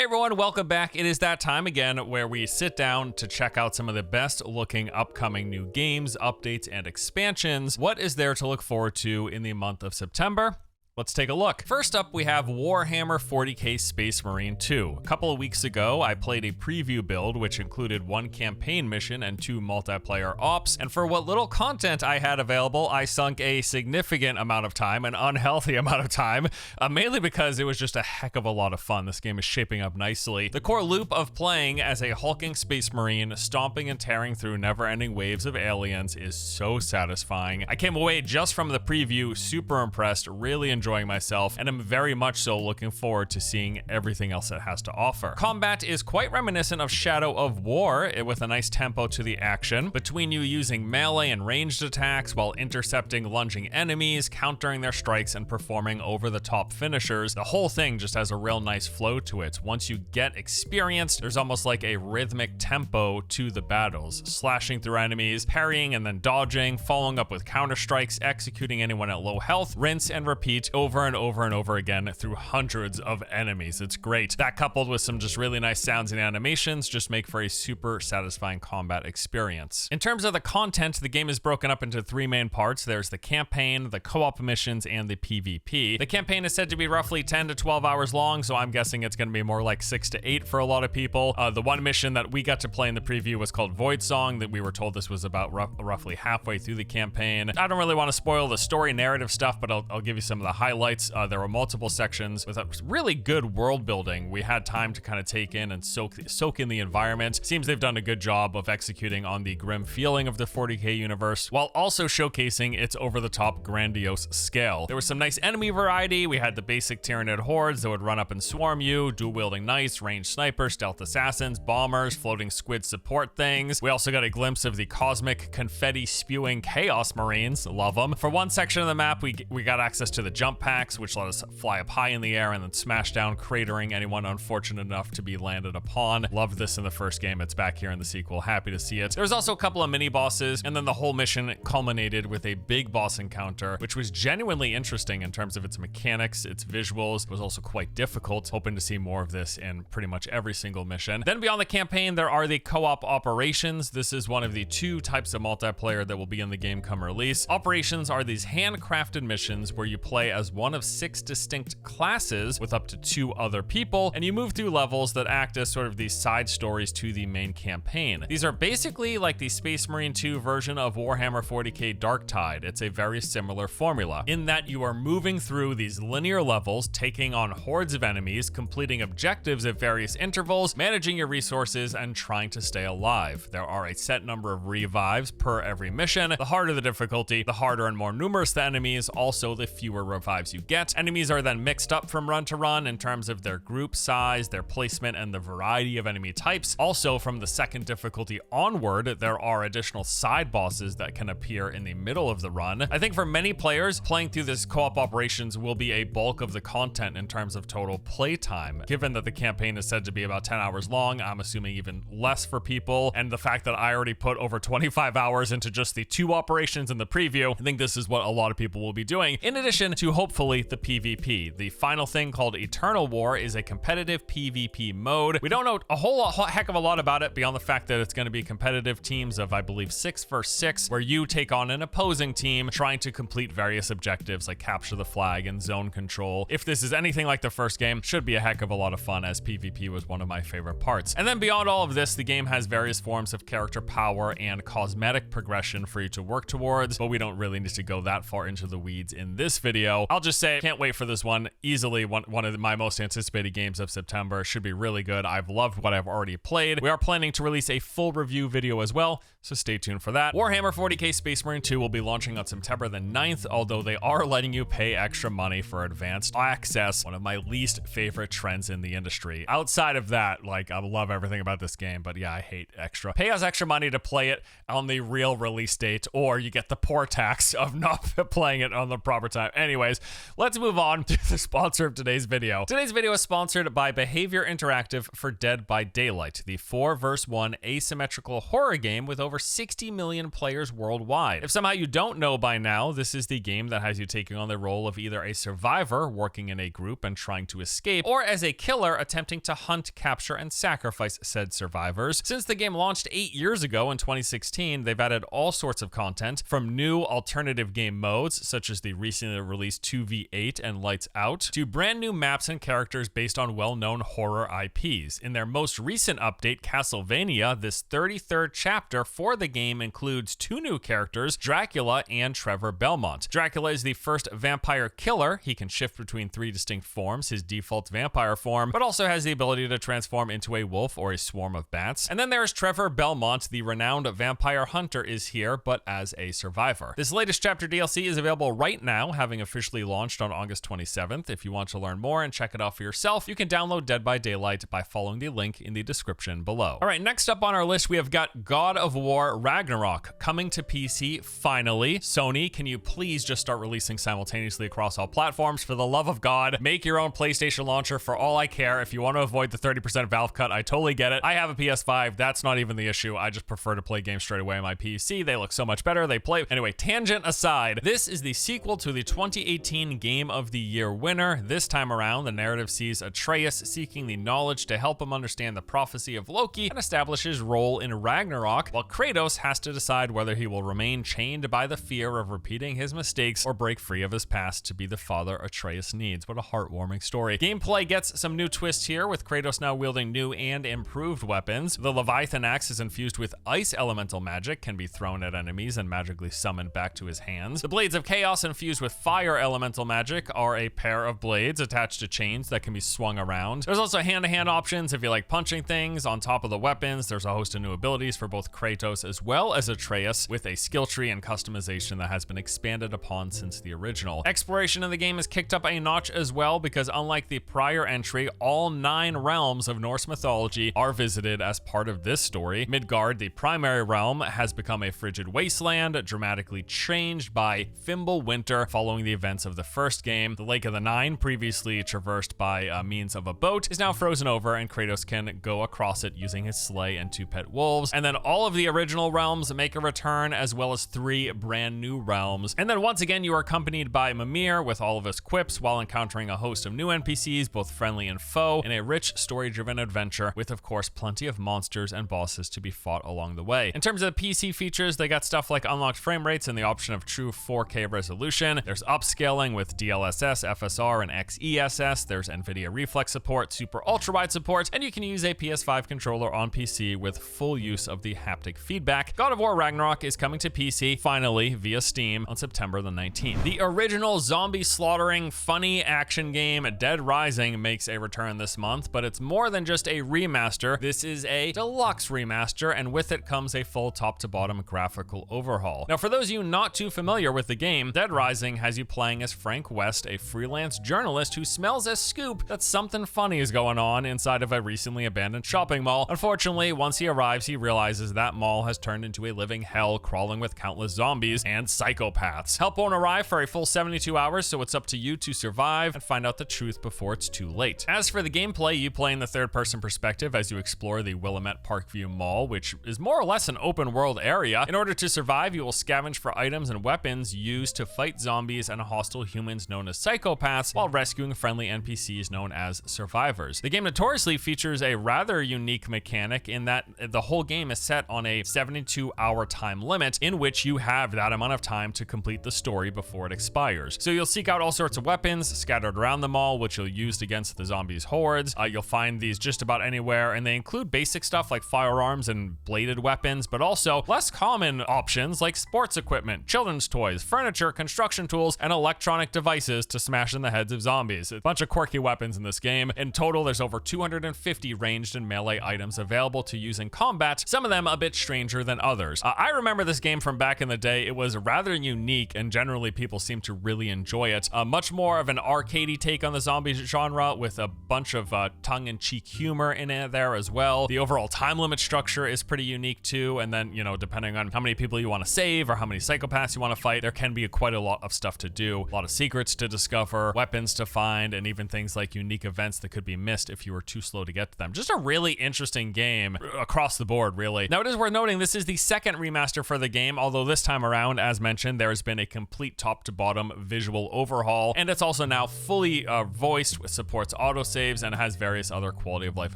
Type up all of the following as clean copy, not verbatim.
Hey everyone, welcome back. It is that time again where we sit down to check out some of the best looking upcoming new games, updates, and expansions. What is there to look forward to in the month of September? Let's take a look. First up, we have Warhammer 40k Space Marine 2. A couple of weeks ago, I played a preview build, which included one campaign mission and 2 multiplayer ops, and for what little content I had available, I sunk a significant amount of time, an unhealthy amount of time, mainly because it was just a heck of a lot of fun. This game is shaping up nicely. The core loop of playing as a hulking Space Marine, stomping and tearing through never-ending waves of aliens is so satisfying. I came away just from the preview super impressed, really enjoying myself, and I'm very much so looking forward to seeing everything else it has to offer. Combat is quite reminiscent of Shadow of War, with a nice tempo to the action, between you using melee and ranged attacks while intercepting lunging enemies, countering their strikes, and performing over-the-top finishers. The whole thing just has a real nice flow to it. Once you get experienced, there's almost like a rhythmic tempo to the battles, slashing through enemies, parrying and then dodging, following up with counter strikes, executing anyone at low health, rinse and repeat over and over and over again through hundreds of enemies. It's great. That coupled with some just really nice sounds and animations just make for a super satisfying combat experience. In terms of the content, the game is broken up into 3 main parts. There's the campaign, the co-op missions, and the PvP. The campaign is said to be roughly 10 to 12 hours long, so I'm guessing it's going to be more like 6 to 8 for a lot of people. The one mission that we got to play in the preview was called Void Song, that we were told this was about roughly halfway through the campaign. I don't really want to spoil the story narrative stuff, but I'll give you some of the highlights. There were multiple sections with a really good world building. We had time to kind of take in and soak in the environment. Seems they've done a good job of executing on the grim feeling of the 40k universe, while also showcasing its over-the-top grandiose scale. There was some nice enemy variety. We had the basic Tyranid hordes that would run up and swarm you, dual-wielding knights, ranged snipers, stealth assassins, bombers, floating squid support things. We also got a glimpse of the cosmic confetti-spewing chaos marines. Love them. For one section of the map, we got access to the jump packs, which let us fly up high in the air and then smash down, cratering anyone unfortunate enough to be landed upon. Loved this in the first game. It's back here in the sequel. Happy to see it. There's also a couple of mini bosses, and then the whole mission culminated with a big boss encounter, which was genuinely interesting in terms of its mechanics, its visuals. It was also quite difficult. Hoping to see more of this in pretty much every single mission. Then beyond the campaign, there are the co-op operations. This is one of the 2 types of multiplayer that will be in the game come release. Operations are these handcrafted missions where you play as one of 6 distinct classes with up to 2 other people, and you move through levels that act as sort of these side stories to the main campaign. These are basically like the Space Marine 2 version of Warhammer 40k Darktide. It's a very similar formula in that you are moving through these linear levels, taking on hordes of enemies, completing objectives at various intervals, managing your resources, and trying to stay alive. There are a set number of revives per every mission. The harder the difficulty, the harder and more numerous the enemies, also the fewer revives you get. Enemies are then mixed up from run to run in terms of their group size, their placement, and the variety of enemy types. Also, from the second difficulty onward, there are additional side bosses that can appear in the middle of the run. I think for many players, playing through this co-op operations will be a bulk of the content in terms of total playtime. Given that the campaign is said to be about 10 hours long, I'm assuming even less for people, and the fact that I already put over 25 hours into just the 2 operations in the preview, I think this is what a lot of people will be doing, in addition to hopefully the PvP. The final thing called Eternal War is a competitive PvP mode. We don't know a heck of a lot about it beyond the fact that it's going to be competitive teams of, I believe, 6 versus 6, where you take on an opposing team trying to complete various objectives like capture the flag and zone control. If this is anything like the first game, should be a heck of a lot of fun, as PvP was one of my favorite parts. And then beyond all of this, the game has various forms of character power and cosmetic progression for you to work towards, but we don't really need to go that far into the weeds in this video. I'll just say, can't wait for this one. Easily one of my most anticipated games of September. Should be really good. I've loved what I've already played. We are planning to release a full review video as well, so stay tuned for that. Warhammer 40k Space Marine 2 will be launching on September the 9th, although they are letting you pay extra money for advanced access, one of my least favorite trends in the industry. Outside of that, like, I love everything about this game, but yeah, I hate extra. Pay us extra money to play it on the real release date, or you get the poor tax of not playing it on the proper time. Anyways, anyways, let's move on to the sponsor of today's video. Today's video is sponsored by Behavior Interactive for Dead by Daylight, the 4 vs 1 asymmetrical horror game with over 60 million players worldwide. If somehow you don't know by now, this is the game that has you taking on the role of either a survivor working in a group and trying to escape, or as a killer attempting to hunt, capture, and sacrifice said survivors. Since the game launched 8 years ago in 2016, they've added all sorts of content, from new alternative game modes, such as the recently released 2v8 and Lights Out, to brand new maps and characters based on well-known horror IPs. In their most recent update, Castlevania, this 33rd chapter for the game includes 2 new characters, Dracula and Trevor Belmont. Dracula is the first vampire killer. He can shift between 3 distinct forms, his default vampire form, but also has the ability to transform into a wolf or a swarm of bats. And then there's Trevor Belmont, the renowned vampire hunter, is here, but as a survivor. This latest chapter DLC is available right now, having officially launched on August 27th. If you want to learn more and check it out for yourself, you can download Dead by Daylight by following the link in the description below. All right, next up on our list, we have got God of War Ragnarok coming to PC finally. Sony, can you please just start releasing simultaneously across all platforms? For the love of God, make your own PlayStation launcher for all I care. If you want to avoid the 30% Valve cut, I totally get it. I have a PS5. That's not even the issue. I just prefer to play games straight away on my PC. They look so much better. They play. Anyway, tangent aside, this is the sequel to the 2018 Game of the Year winner. This time around, the narrative sees Atreus seeking the knowledge to help him understand the prophecy of Loki and establish his role in Ragnarok, while Kratos has to decide whether he will remain chained by the fear of repeating his mistakes or break free of his past to be the father Atreus needs. What a heartwarming story. Gameplay gets some new twists here, with Kratos now wielding new and improved weapons. The Leviathan axe is infused with ice elemental magic, can be thrown at enemies and magically summoned back to his hands. The blades of chaos infused with fire elemental magic are a pair of blades attached to chains that can be swung around. There's also hand-to-hand options if you like punching things. On top of the weapons, there's a host of new abilities for both Kratos as well as Atreus, with a skill tree and customization that has been expanded upon since the original. Exploration in the game is kicked up a notch as well, because unlike the prior entry, all 9 realms of Norse mythology are visited as part of this story. Midgard, the primary realm, has become a frigid wasteland, dramatically changed by Fimble Winter following the events of the first game. The Lake of the Nine, previously traversed by means of a boat, is now frozen over, and Kratos can go across it using his sleigh and 2 pet wolves. And then all of the original realms make a return, as well as 3 brand new realms. And then once again, you are accompanied by Mimir with all of his quips while encountering a host of new NPCs, both friendly and foe, in a rich story-driven adventure with, of course, plenty of monsters and bosses to be fought along the way. In terms of the PC features, they got stuff like unlocked frame rates and the option of true 4K resolution. There's upscaling with DLSS, FSR, and XESS. There's NVIDIA Reflex support, super ultra-wide support, and you can use a PS5 controller on PC with full use of the haptic feedback. God of War Ragnarok is coming to PC, finally, via Steam on September the 19th. The original zombie slaughtering, funny action game Dead Rising makes a return this month, but it's more than just a remaster. This is a deluxe remaster, and with it comes a full top-to-bottom graphical overhaul. Now, for those of you not too familiar with the game, Dead Rising has you playing as Frank West, a freelance journalist who smells a scoop that something funny is going on inside of a recently abandoned shopping mall. Unfortunately, once he arrives, he realizes that mall has turned into a living hell, crawling with countless zombies and psychopaths. Help won't arrive for a full 72 hours, so it's up to you to survive and find out the truth before it's too late. As for the gameplay, you play in the third-person perspective as you explore the Willamette Parkview Mall, which is more or less an open-world area. In order to survive, you will scavenge for items and weapons used to fight zombies and hostile humans known as psychopaths, while rescuing friendly NPCs known as survivors. The game notoriously features a rather unique mechanic in that the whole game is set on a 72-hour time limit, in which you have that amount of time to complete the story before it expires. So you'll seek out all sorts of weapons scattered around the mall, which you'll use against the zombies' hordes. You'll find these just about anywhere, and they include basic stuff like firearms and bladed weapons, but also less common options like sports equipment, children's toys, furniture, construction tools, and electronic devices to smash in the heads of zombies. A bunch of quirky weapons in this game. In total, there's over 250 ranged and melee items available to use in combat, some of them a bit stranger than others. I remember this game from back in the day. It was rather unique, and generally people seem to really enjoy it. Much more of an arcadey take on the zombie genre, with a bunch of tongue-in-cheek humor in it there as well. The overall time limit structure is pretty unique too, and then, you know, depending on how many people you want to save or how many psychopaths you want to fight, there can be quite a lot of stuff to do. through, a lot of secrets to discover, weapons to find, and even things like unique events that could be missed if you were too slow to get to them. Just a really interesting game across the board, really. Now, it is worth noting this is the second remaster for the game, although this time around, as mentioned, there has been a complete top to bottom visual overhaul, and it's also now fully voiced, supports autosaves, and has various other quality of life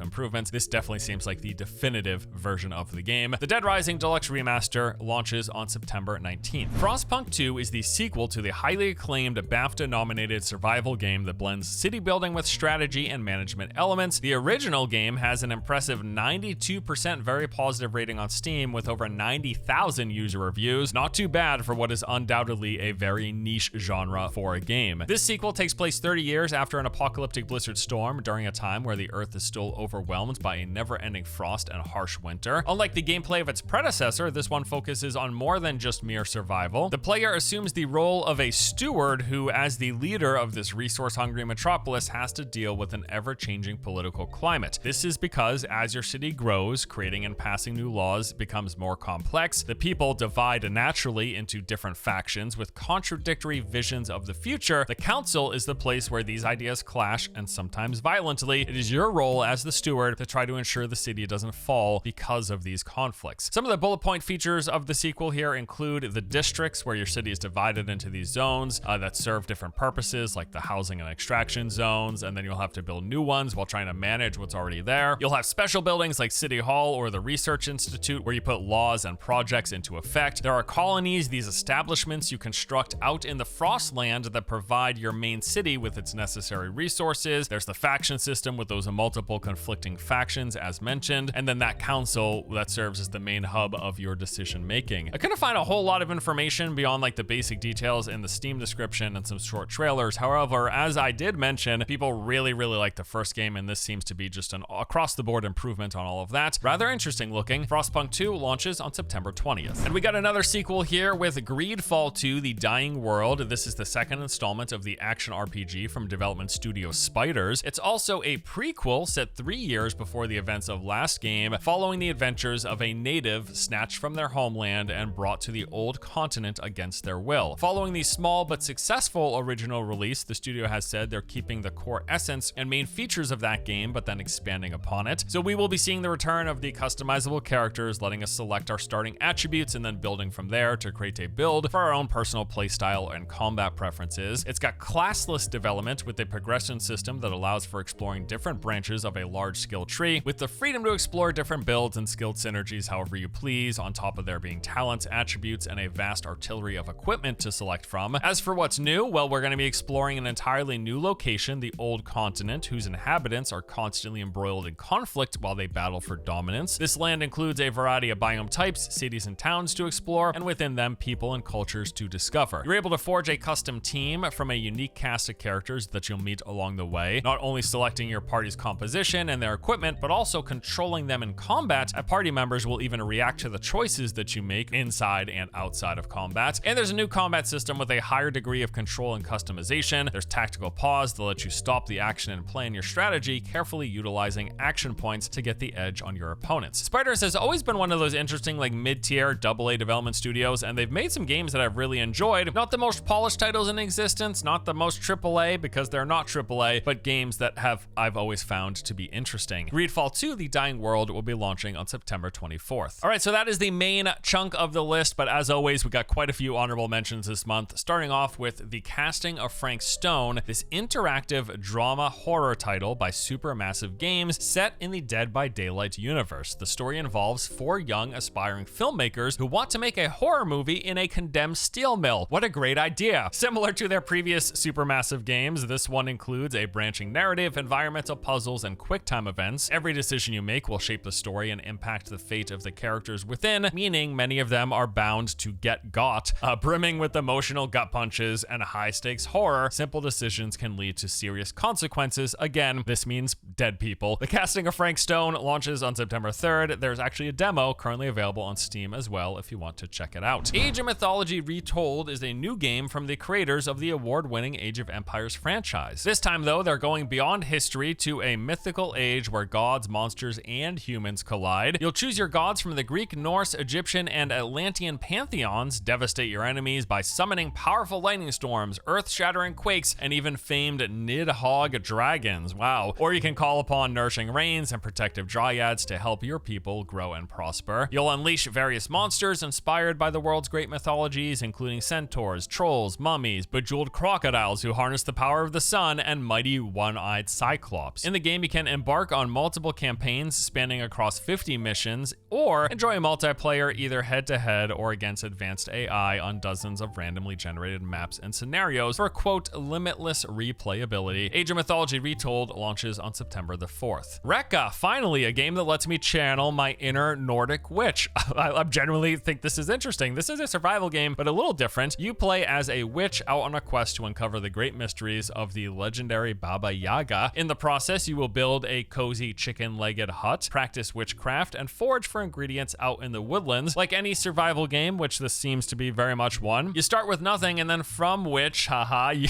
improvements. This definitely seems like the definitive version of the game. The Dead Rising Deluxe Remaster launches on September 19th. Frostpunk 2 is the sequel to the highly acclaimed BAFTA-nominated survival game that blends city building with strategy and management elements. The original game has an impressive 92% very positive rating on Steam with over 90,000 user reviews. Not too bad for what is undoubtedly a very niche genre for a game. This sequel takes place 30 years after an apocalyptic blizzard storm during a time where the Earth is still overwhelmed by a never-ending frost and harsh winter. Unlike the gameplay of its predecessor, this one focuses on more than just mere survival. The player assumes the role of a steward who, as the leader of this resource-hungry metropolis, has to deal with an ever-changing political climate. This is because as your city grows, creating and passing new laws becomes more complex. The people divide naturally into different factions with contradictory visions of the future. The council is the place where these ideas clash, and sometimes violently. It is your role as the steward to try to ensure the city doesn't fall because of these conflicts. Some of the bullet point features of the sequel here include the districts, where your city is divided into these zones that serve different purposes, like the housing and extraction zones, and then you'll have to build new ones while trying to manage what's already there. You'll have special buildings like City Hall or the Research Institute, where you put laws and projects into effect. There are colonies, these establishments you construct out in the Frostland that provide your main city with its necessary resources. There's the faction system with those multiple conflicting factions as mentioned, and then that council that serves as the main hub of your decision making. I couldn't find a whole lot of information beyond like the basic details in the Steam description and some short trailers. However, as I did mention, people really like the first game, and this seems to be just an across the board improvement on all of that. Rather interesting looking. Frostpunk 2 launches on September 20th. And we got another sequel here with Greedfall 2, The Dying World. This is the second installment of the action RPG from development studio Spiders. It's also a prequel set 3 years before the events of last game, following the adventures of a native snatched from their homeland and brought to the old continent against their will. Following the small but successful original release, the studio has said they're keeping the core essence and main features of that game, but then expanding upon it. So we will be seeing the return of the customizable characters, letting us select our starting attributes and then building from there to create a build for our own personal playstyle and combat preferences. It's got classless development with a progression system that allows for exploring different branches of a large skill tree, with the freedom to explore different builds and skilled synergies however you please, on top of there being talents, attributes, and a vast artillery of equipment to select from. As for what's new, well, we're going to be exploring an entirely new location, the Old Continent, whose inhabitants are constantly embroiled in conflict while they battle for dominance. This land includes a variety of biome types, cities and towns to explore, and within them, people and cultures to discover. You're able to forge a custom team from a unique cast of characters that you'll meet along the way, not only selecting your party's composition and their equipment, but also controlling them in combat. Party members will even react to the choices that you make inside and outside of combat. And there's a new combat system with a higher degree of control and customization. There's tactical pause to let you stop the action and plan your strategy, carefully utilizing action points to get the edge on your opponents. Spiders has always been one of those interesting like mid-tier AA development studios, and they've made some games that I've really enjoyed. Not the most polished titles in existence, not the most AAA because they're not AAA, but games that I've always found to be interesting. Greedfall 2, The Dying World will be launching on September 24th. All right, so that is the main chunk of the list, but as always, we got quite a few honorable mentions this month, starting off with The Casting of Frank Stone, this interactive drama horror title by Supermassive Games set in the Dead by Daylight universe. The story involves 4 young aspiring filmmakers who want to make a horror movie in a condemned steel mill. What a great idea! Similar to their previous Supermassive games, this one includes a branching narrative, environmental puzzles, and quick-time events. Every decision you make will shape the story and impact the fate of the characters within, meaning many of them are bound to get got. Brimming with emotional gut punches and high-stakes horror, simple decisions can lead to serious consequences. Again, this means dead people. The Casting of Frank Stone launches on September 3rd. There's actually a demo currently available on Steam as well if you want to check it out. Age of Mythology Retold is a new game from the creators of the award-winning Age of Empires franchise. This time, though, they're going beyond history to a mythical age where gods, monsters, and humans collide. You'll choose your gods from the Greek, Norse, Egyptian, and Atlantean pantheons, devastate your enemies by summoning powerful lightning lightning storms, earth-shattering quakes, and even famed Nidhogg dragons. Wow. Or you can call upon nourishing rains and protective dryads to help your people grow and prosper. You'll unleash various monsters inspired by the world's great mythologies, including centaurs, trolls, mummies, bejeweled crocodiles who harness the power of the sun, and mighty one-eyed cyclops. In the game, you can embark on multiple campaigns spanning across 50 missions, or enjoy multiplayer either head-to-head or against advanced AI on dozens of randomly generated maps and scenarios for, quote, limitless replayability. Age of Mythology Retold launches on September the 4th. Reka, finally, a game that lets me channel my inner Nordic witch. I genuinely think this is interesting. This is a survival game, but a little different. You play as a witch out on a quest to uncover the great mysteries of the legendary Baba Yaga. In the process, you will build a cozy chicken-legged hut, practice witchcraft, and forage for ingredients out in the woodlands. Like any survival game, which this seems to be very much one, you start with nothing, and then from which,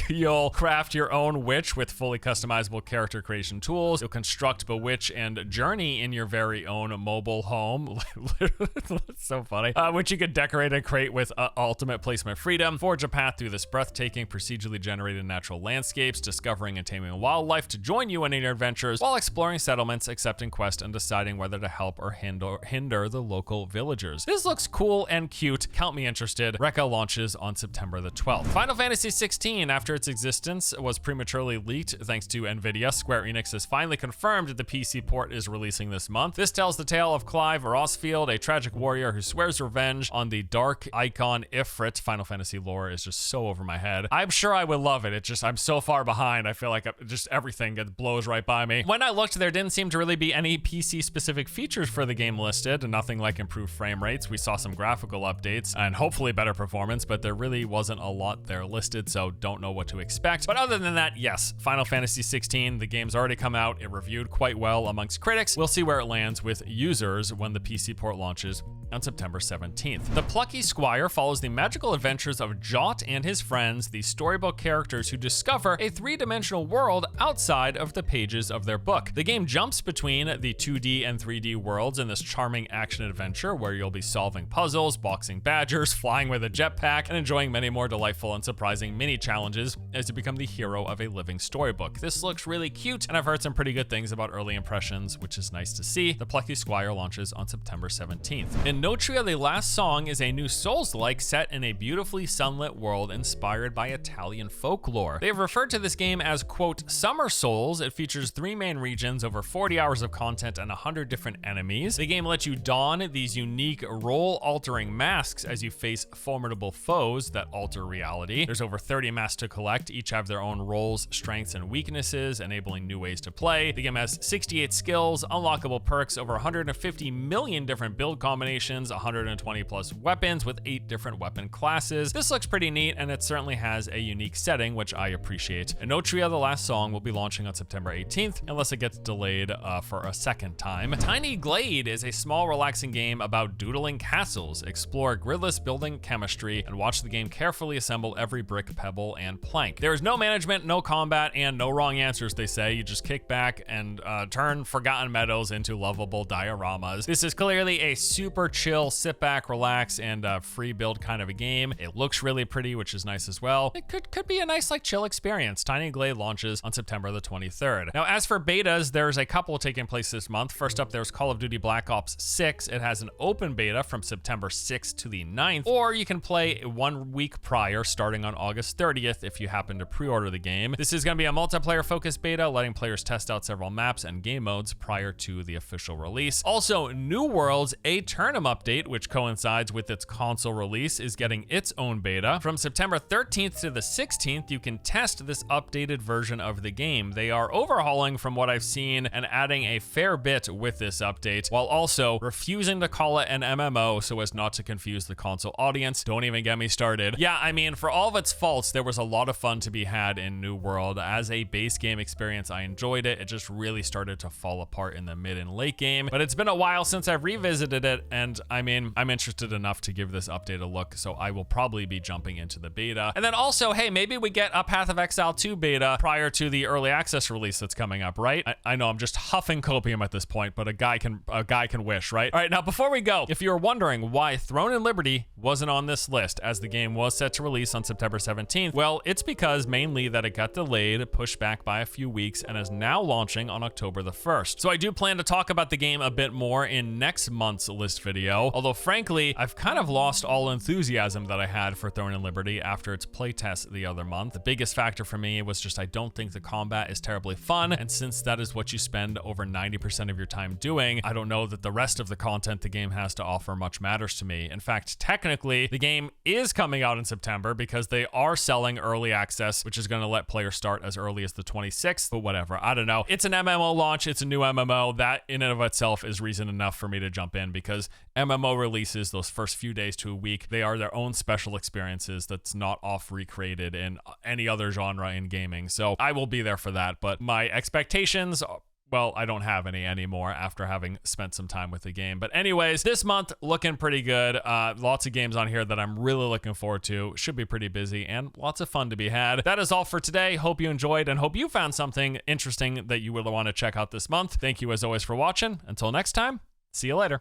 you'll craft your own witch with fully customizable character creation tools. You'll construct, bewitch, and journey in your very own mobile home. It's so funny. Which you could decorate and create with ultimate placement freedom. Forge a path through this breathtaking, procedurally generated natural landscapes, discovering and taming wildlife to join you in your adventures while exploring settlements, accepting quests, and deciding whether to help or hinder the local villagers. This looks cool and cute. Count me interested. Reka launches on September the 12th. Final Fantasy XVI, after its existence was prematurely leaked thanks to Nvidia, Square Enix has finally confirmed that the PC port is releasing this month. This tells the tale of Clive Rosfield, a tragic warrior who swears revenge on the dark icon Ifrit. Final Fantasy lore is just so over my head. I'm sure I would love it. I'm so far behind. I feel like just everything blows right by me. When I looked, there didn't seem to really be any PC specific features for the game listed. Nothing like improved frame rates. We saw some graphical updates and hopefully better performance, but there really wasn't a lot there listed, so don't know what to expect. But other than that, yes, Final Fantasy XVI, the game's already come out. It reviewed quite well amongst critics. We'll see where it lands with users when the PC port launches on September 17th. The Plucky Squire follows the magical adventures of Jot and his friends, the storybook characters who discover a three-dimensional world outside of the pages of their book. The game jumps between the 2D and 3D worlds in this charming action adventure where you'll be solving puzzles, boxing badgers, flying with a jetpack, and enjoying many more delightful and surprising mini challenges as you become the hero of a living storybook. This looks really cute, and I've heard some pretty good things about early impressions, which is nice to see. The Plucky Squire launches on September 17th. Enotria, The Last Song is a new Souls-like set in a beautifully sunlit world inspired by Italian folklore. They have referred to this game as, quote, Summer Souls. It features 3 main regions, over 40 hours of content, and 100 different enemies. The game lets you don these unique role-altering masks as you face formidable foes that alter reality. There's over 30 masks to collect, each have their own roles, strengths, and weaknesses, enabling new ways to play. The game has 68 skills, unlockable perks, over 150 million different build combinations, 120 plus weapons with 8 different weapon classes. This looks pretty neat, and it certainly has a unique setting, which I appreciate. Enotria, The Last Song will be launching on September 18th, unless it gets delayed for a second time. Tiny Glade is a small, relaxing game about doodling castles. Explore gridless building chemistry and watch the game carefully assemble every brick, pebble, and plank. There is no management, no combat, and no wrong answers, they say. You just kick back and turn forgotten meadows into lovable dioramas. This is clearly a super chill, sit back, relax, and free build kind of a game. It looks really pretty, which is nice as well. It could be a nice, like, chill experience. Tiny Glade launches on September the 23rd. Now, as for betas, there's a couple taking place this month. First up, there's Call of Duty Black Ops 6. It has an open beta from September 6th to the 9th, or you can play 1 week prior, starting on August 30th if you happen to pre-order the game. This is going to be a multiplayer-focused beta, letting players test out several maps and game modes prior to the official release. Also, New World's Aeternum update, which coincides with its console release, is getting its own beta. From September 13th to the 16th, you can test this updated version of the game. They are overhauling, from what I've seen, and adding a fair bit with this update, while also refusing to call it an MMO so as not to confuse the console audience. Don't even get me started. Yeah, I mean, for all of its faults, there was a lot of fun to be had in New World. As a base game experience, I enjoyed it. It just really started to fall apart in the mid and late game, but it's been a while since I've revisited it, and I mean, I'm interested enough to give this update a look, so I will probably be jumping into the beta. And then also, hey, maybe we get a Path of Exile 2 beta prior to the early access release that's coming up, right? I know I'm just huffing copium at this point, but a guy can wish, right? All right, now before we go, if you're wondering why Throne and Liberty wasn't on this list, as the game was set to release on September 17th? Well, it's because mainly that it got delayed, pushed back by a few weeks, and is now launching on October the 1st. So I do plan to talk about the game a bit more in next month's list video, although frankly, I've kind of lost all enthusiasm that I had for Throne and Liberty after its playtest the other month. The biggest factor for me was just I don't think the combat is terribly fun, and since that is what you spend over 90% of your time doing, I don't know that the rest of the content the game has to offer much matters to me. In fact, technically, the game is coming out in September because they are selling early access, which is going to let players start as early as the 26th, but whatever. I don't know. It's an MMO launch. It's a new MMO. That in and of itself is reason enough for me to jump in, because MMO releases, those first few days to a week, they are their own special experiences that's not off recreated in any other genre in gaming. So I will be there for that, but my expectations, well, I don't have any anymore after having spent some time with the game. But anyways, this month looking pretty good. Lots of games on here that I'm really looking forward to. Should be pretty busy and lots of fun to be had. That is all for today. Hope you enjoyed and hope you found something interesting that you will want to check out this month. Thank you as always for watching. Until next time, see you later.